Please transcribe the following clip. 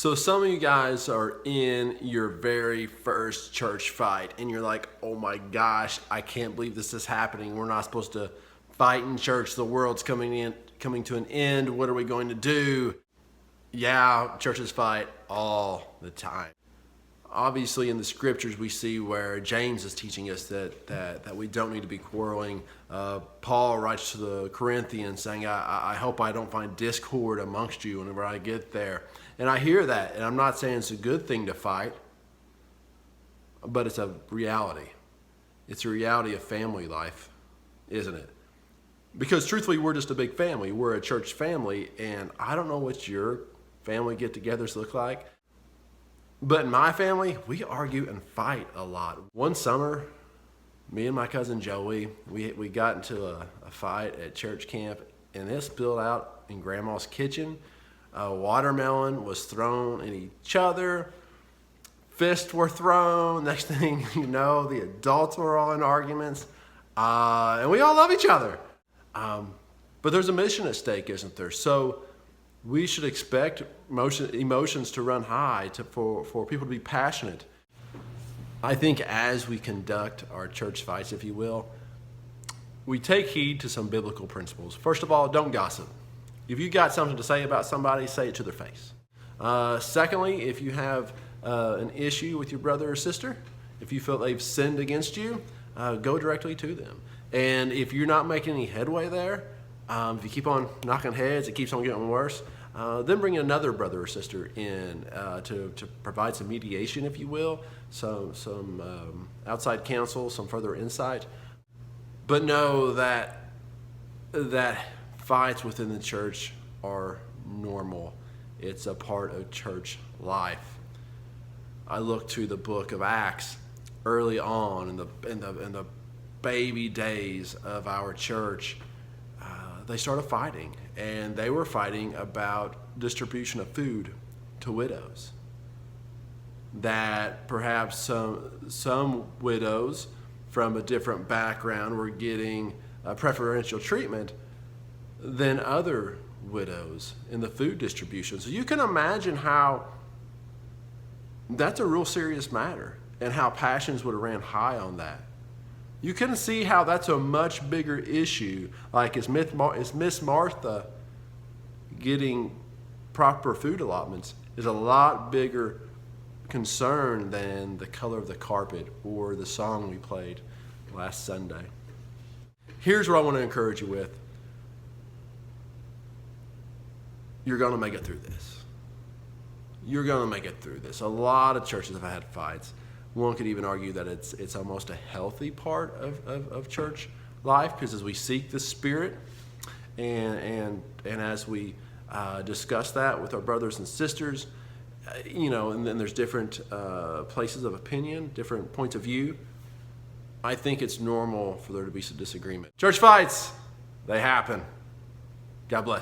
So some of you guys are in your very first church fight and you're like, oh my gosh, I can't believe this is happening. We're not supposed to fight in church. The world's coming to an end. What are we going to do? Yeah, churches fight all the time. Obviously in the scriptures we see where James is teaching us that we don't need to be quarreling. Paul writes to the Corinthians saying, I hope I don't find discord amongst you whenever I get there. And I hear that, and I'm not saying it's a good thing to fight, but it's a reality. It's a reality of family life, isn't it? Because truthfully, we're just a big family. We're a church family, and I don't know what your family get-togethers look like, but in my family, we argue and fight a lot. One summer, me and my cousin Joey, we got into a fight at church camp, and it spilled out in Grandma's kitchen. A watermelon was thrown at each other. Fists were thrown. Next thing you know, the adults were all in arguments. And we all love each other. But there's a mission at stake, isn't there? So we should expect emotions to run high, for people to be passionate. I think as we conduct our church fights, if you will, we take heed to some biblical principles. First of all, don't gossip. If you got something to say about somebody, say it to their face. Secondly, if you have an issue with your brother or sister, if you feel they've sinned against you, go directly to them. And if you're not making any headway there, if you keep on knocking heads, it keeps on getting worse, then bring another brother or sister in to provide some mediation, if you will, some outside counsel, some further insight. But know that fights within the church are normal. It's a part of church life. I look to the book of Acts early on in the baby days of our church. They started fighting, and they were fighting about distribution of food to widows. That perhaps some widows from a different background were getting preferential treatment than other widows in the food distribution. So you can imagine how that's a real serious matter and how passions would have ran high on that. You can see how that's a much bigger issue. Like, is Miss Martha getting proper food allotments is a lot bigger concern than the color of the carpet or the song we played last Sunday. Here's what I want to encourage you with. You're going to make it through this. You're going to make it through this. A lot of churches have had fights. One could even argue that it's almost a healthy part of church life, because as we seek the Spirit and as we discuss that with our brothers and sisters, and then there's different places of opinion, different points of view. I think it's normal for there to be some disagreement. Church fights, they happen. God bless.